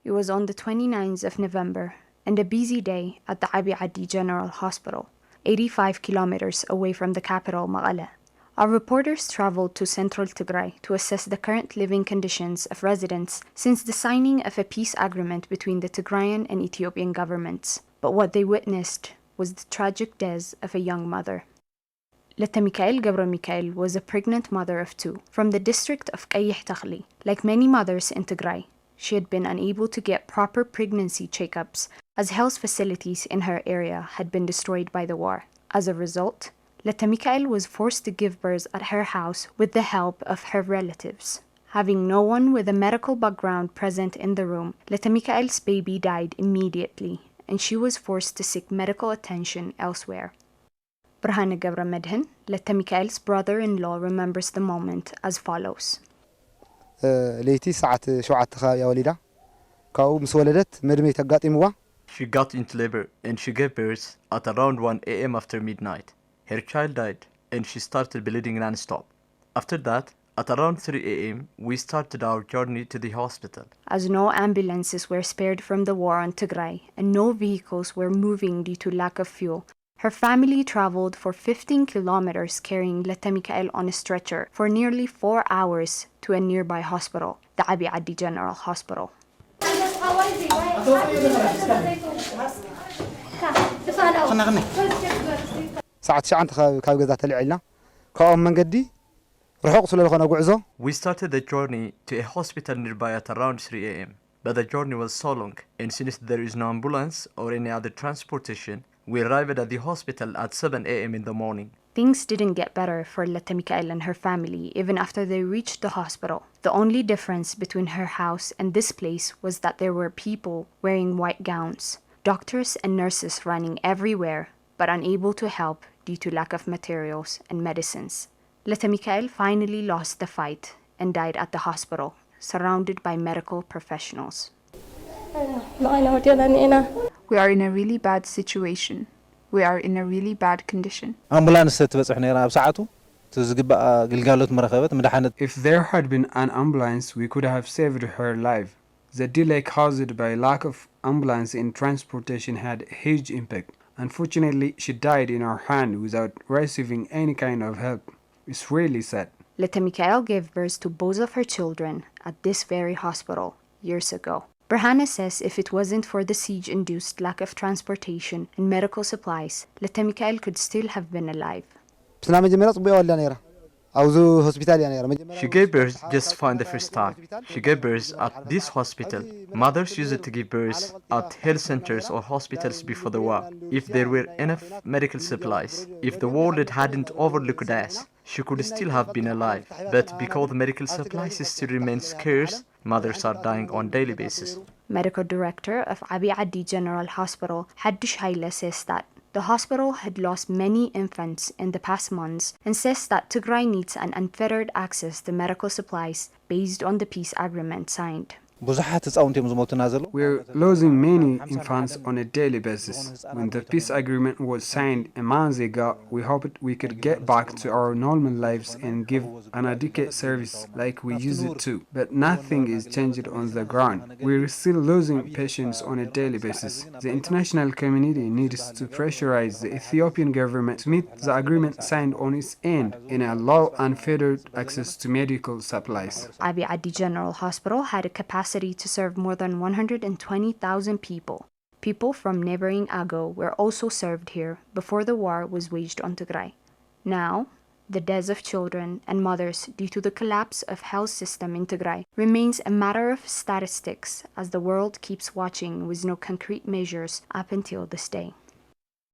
It was on the 29th of November, and a busy day at the Abiy Adi General Hospital, 85 kilometers away from the capital, Mekelle. Our reporters traveled to central Tigray to assess the current living conditions of residents since the signing of a peace agreement between the Tigrayan and Ethiopian governments. But what they witnessed was the tragic death of a young mother. Letta Mikael Gabra Mikael was a pregnant mother of 2 from the district of Qayih Takhli. Like many mothers in Tigray, she had been unable to get proper pregnancy checkups as health facilities in her area had been destroyed by the war. As a result, Letta Mikael was forced to give birth at her house with the help of her relatives. Having no one with a medical background present in the room, Letta Mikael's baby died immediately, and she was forced to seek medical attention elsewhere. Brhane Gabra Medhin, Letta Mikael's brother-in-law, remembers the moment as follows. ليتي ساعة 7 يا وليدة كاو مس ولدت مدمي تقاطيموا. She got into labor and she gave birth at around 1 a.m. after midnight. Her child died and she started bleeding non-stop. After that, at around 3 a.m., we started our journey to the hospital. As no ambulances were spared from the war on Tigray and no vehicles were moving due to lack of fuel, her family traveled for 15 kilometers carrying Letta Mikael on a stretcher for nearly 4 hours to a nearby hospital, the Abiy Adi General Hospital. ساعة 9 كاو غزا تلعلنا كاو منقدي رحق سلالخنا غعزو. We started the journey to a hospital nearby at around 3 a.m. But the journey was so long, and since there is no ambulance or any other transportation, we arrived at the hospital at 7 a.m. in the morning. Things didn't get better for Letta Mikael and her family even after they reached the hospital. The only difference between her house and this place was that there were people wearing white gowns, doctors and nurses running everywhere, but unable to help due to lack of materials and medicines. Letta Mikael finally lost the fight and died at the hospital, surrounded by medical professionals. We are in a really bad situation. We are in a really bad condition. If there had been an ambulance, we could have saved her life. The delay caused by lack of ambulance in transportation had a huge impact. Unfortunately, she died in our hand without receiving any kind of help. It's really sad. Letta Mikael gave birth to both of her children at this very hospital years ago. Brhane says if it wasn't for the siege-induced lack of transportation and medical supplies, Letta Mikael could still have been alive. She gave birth just fine the first time. She gave birth at this hospital. Mothers used to give birth at health centers or hospitals before the war. If there were enough medical supplies, if the world hadn't overlooked us, she could still have been alive. But because medical supplies still remain scarce, mothers are dying on a daily basis. Medical director of Abiy Adi General Hospital, Haddush Haile, says that the hospital had lost many infants in the past months and says that Tigray needs an unfettered access to medical supplies based on the peace agreement signed. We're losing many infants on a daily basis. When the peace agreement was signed a month ago, we hoped we could get back to our normal lives and give an adequate service like we used to. But nothing is changed on the ground. We're still losing patients on a daily basis. The international community needs to pressurize the Ethiopian government to meet the agreement signed on its end and allow unfettered access to medical supplies. Abiy Adi General Hospital had a capacity to serve more than 120,000 people. People from neighboring Ago were also served here before the war was waged on Tigray. Now, the deaths of children and mothers due to the collapse of health system in Tigray remains a matter of statistics as the world keeps watching with no concrete measures up until this day.